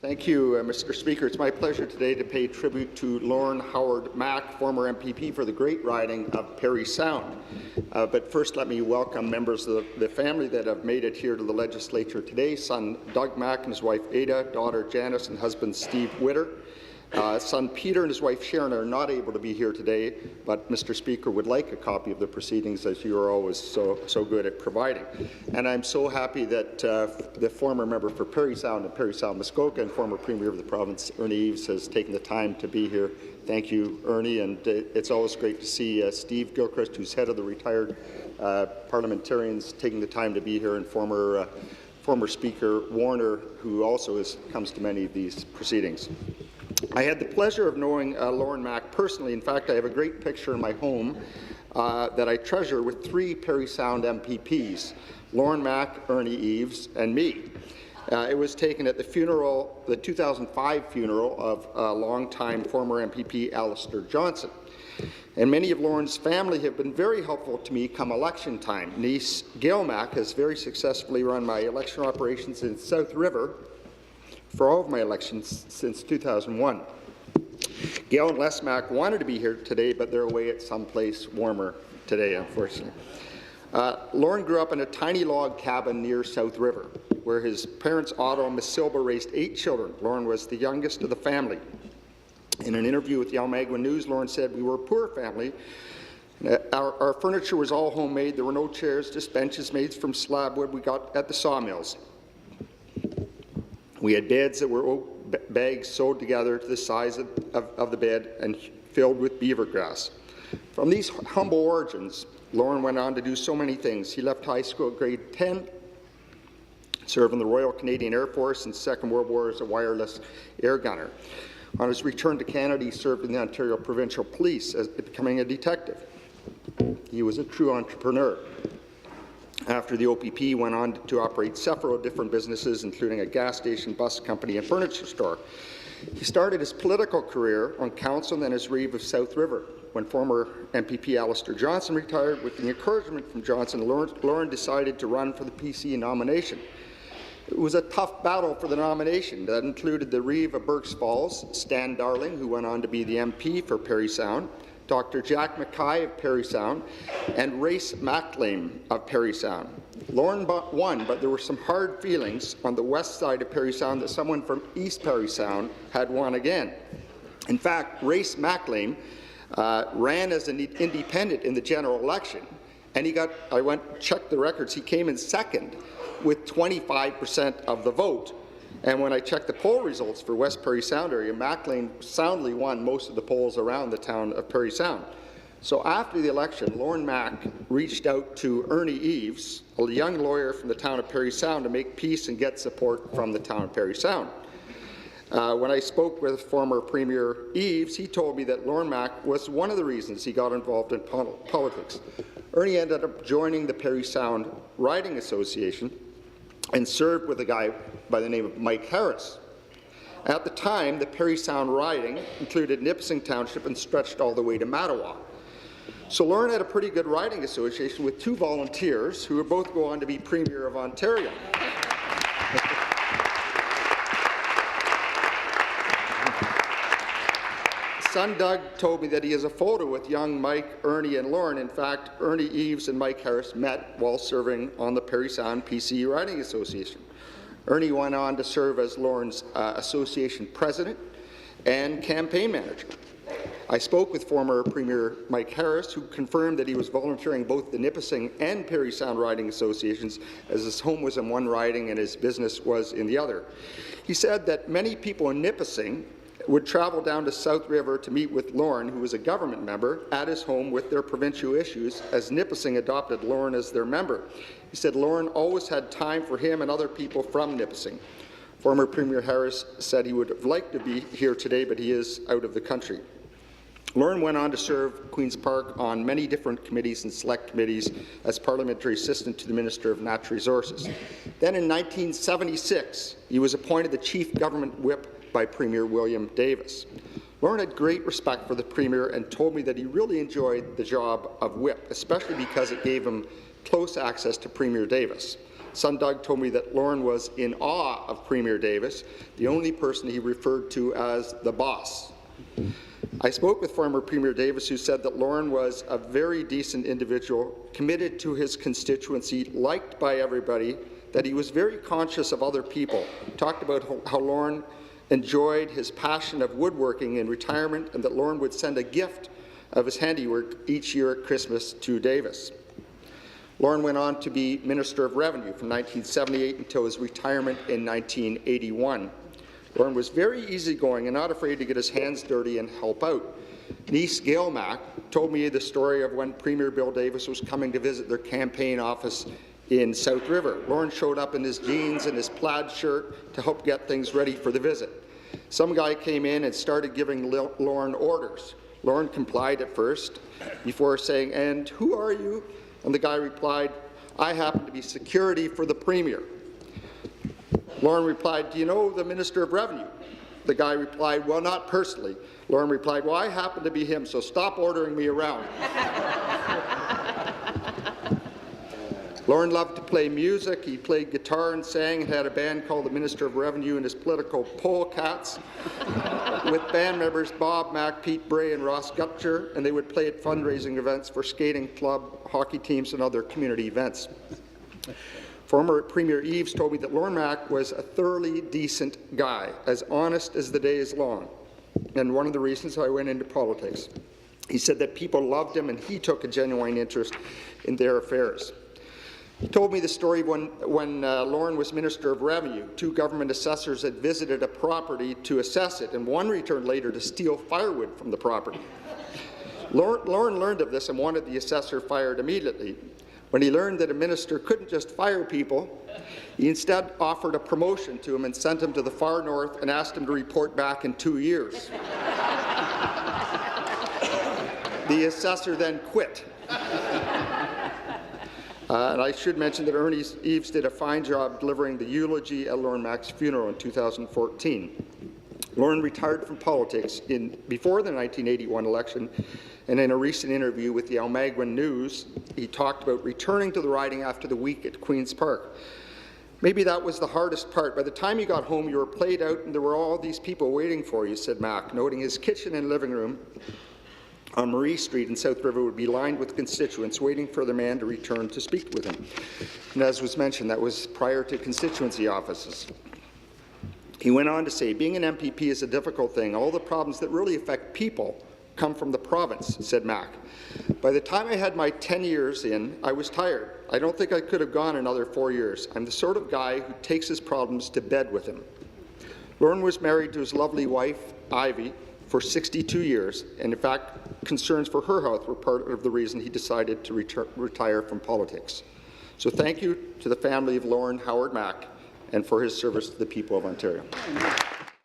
Thank you, Mr. Speaker. It's my pleasure today to pay tribute to Lorne Howard Maeck, former MPP for the great riding of Parry Sound. But first, let me welcome members of the family that have made it here to the legislature today. Son Doug Maeck and his wife Ada, daughter Janice and husband Steve Witter. Son Peter and his wife Sharon are not able to be here today, but Mr. Speaker would like a copy of the proceedings, as you are always so good at providing. And I'm so happy that the former member for Parry Sound and Parry Sound Muskoka and former Premier of the province, Ernie Eves, has taken the time to be here. Thank you, Ernie, and it's always great to see Steve Gilchrist, who's head of the retired parliamentarians, taking the time to be here, and former Speaker Warner, who also comes to many of these proceedings. I had the pleasure of knowing Lorne Maeck personally. In fact, I have a great picture in my home that I treasure with 3 Parry Sound MPPs, Lorne Maeck, Ernie Eves, and me. It was taken at the 2005 funeral of longtime former MPP Alistair Johnson. And many of Lorne's family have been very helpful to me come election time. Niece Gail Maeck has very successfully run my election operations in South River for all of my elections since 2001. Gail and Les Maeck wanted to be here today, but they're away at someplace warmer today, unfortunately. Lorne grew up in a tiny log cabin near South River, where his parents, Otto and Miss Silva, raised 8 children. Lorne was the youngest of the family. In an interview with the Almaguin News, Lorne said, "We were a poor family. Our furniture was all homemade. There were no chairs, just benches made from slab wood we got at the sawmills. We had beds that were oak bags sewed together to the size of the bed and filled with beaver grass." From these humble origins, Lorne went on to do so many things. He left high school at grade 10, served in the Royal Canadian Air Force in the Second World War as a wireless air gunner. On his return to Canada, he served in the Ontario Provincial Police as becoming a detective. He was a true entrepreneur. After the OPP, he went on to operate several different businesses, including a gas station, bus company, and furniture store. He started his political career on council and then as Reeve of South River. When former MPP Alistair Johnson retired, with the encouragement from Johnson, Lorne decided to run for the PC nomination. It was a tough battle for the nomination. That included the Reeve of Burkes Falls, Stan Darling, who went on to be the MP for Parry Sound, Dr. Jack Mackay of Parry Sound, and Race McLean of Parry Sound. Lorne won, but there were some hard feelings on the west side of Parry Sound that someone from East Parry Sound had won again. In fact, Race McLean ran as an independent in the general election, and I checked the records, he came in second with 25% of the vote. And when I checked the poll results for West Parry Sound area, McLean soundly won most of the polls around the town of Parry Sound. So after the election, Lorne Maeck reached out to Ernie Eves, a young lawyer from the town of Parry Sound, to make peace and get support from the town of Parry Sound. When I spoke with former Premier Eves, he told me that Lorne Maeck was one of the reasons he got involved in politics. Ernie ended up joining the Parry Sound Riding Association and served with a guy by the name of Mike Harris. At the time, the Parry Sound riding included Nipissing Township and stretched all the way to Mattawa. So Lorne had a pretty good riding association with 2 volunteers who would both go on to be Premier of Ontario. Son Doug told me that he has a photo with young Mike, Ernie, and Lorne. In fact, Ernie Eves and Mike Harris met while serving on the Parry Sound PC Riding Association. Ernie went on to serve as Lorne's association president and campaign manager. I spoke with former Premier Mike Harris, who confirmed that he was volunteering both the Nipissing and Parry Sound Riding Associations, as his home was in one riding and his business was in the other. He said that many people in Nipissing would travel down to South River to meet with Lorne, who was a government member, at his home with their provincial issues, as Nipissing adopted Lorne as their member. He said Lorne always had time for him and other people from Nipissing. Former Premier Harris said he would have liked to be here today, but he is out of the country. Lorne went on to serve Queen's Park on many different committees and select committees as parliamentary assistant to the Minister of Natural Resources. Then in 1976, he was appointed the Chief Government Whip by Premier William Davis. Lorne had great respect for the Premier and told me that he really enjoyed the job of whip, especially because it gave him close access to Premier Davis. Son Doug told me that Lorne was in awe of Premier Davis, the only person he referred to as the boss. I spoke with former Premier Davis, who said that Lorne was a very decent individual, committed to his constituency, liked by everybody, that he was very conscious of other people. He talked about how Lorne enjoyed his passion of woodworking in retirement, and that Lorne would send a gift of his handiwork each year at Christmas to Davis. Lorne went on to be Minister of Revenue from 1978 until his retirement in 1981. Lorne was very easygoing and not afraid to get his hands dirty and help out. Niece Gail Maeck told me the story of when Premier Bill Davis was coming to visit their campaign office in South River. Lorne showed up in his jeans and his plaid shirt to help get things ready for the visit. Some guy came in and started giving Lorne orders. Lorne complied at first, before saying, "And who are you?" And the guy replied, "I happen to be security for the Premier." Lorne replied, "Do you know the Minister of Revenue?" The guy replied, "Well, not personally." Lorne replied, "Well, I happen to be him, so stop ordering me around." Lorne loved to play music. He played guitar and sang and had a band called the Minister of Revenue and his political polecats with band members Bob Mack, Pete Bray and Ross Gutcher, and they would play at fundraising events for skating club, hockey teams and other community events. Former Premier Eves told me that Lorne Maeck was a thoroughly decent guy, as honest as the day is long, and one of the reasons I went into politics. He said that people loved him and he took a genuine interest in their affairs. He told me the story when Lorne was Minister of Revenue. Two government assessors had visited a property to assess it, and one returned later to steal firewood from the property. Lorne learned of this and wanted the assessor fired immediately. When he learned that a minister couldn't just fire people, he instead offered a promotion to him and sent him to the far north and asked him to report back in 2 years. The assessor then quit. And I should mention that Ernie Eves did a fine job delivering the eulogy at Lorne Maeck's funeral in 2014. Lorne retired from politics before the 1981 election, and in a recent interview with the Almaguan News, he talked about returning to the riding after the week at Queen's Park. "Maybe that was the hardest part. By the time you got home, you were played out and there were all these people waiting for you," said Maeck, noting his kitchen and living room on Marie Street in South River would be lined with constituents waiting for their man to return to speak with him. And as was mentioned, that was prior to constituency offices. He went on to say, "Being an MPP is a difficult thing. All the problems that really affect people come from the province," said Maeck. "By the time I had my 10 years in, I was tired. I don't think I could have gone another 4 years. I'm the sort of guy who takes his problems to bed with him." Lorne was married to his lovely wife, Ivy, for 62 years, and in fact, concerns for her health were part of the reason he decided to retire from politics. So thank you to the family of Lorne Howard Maeck and for his service to the people of Ontario.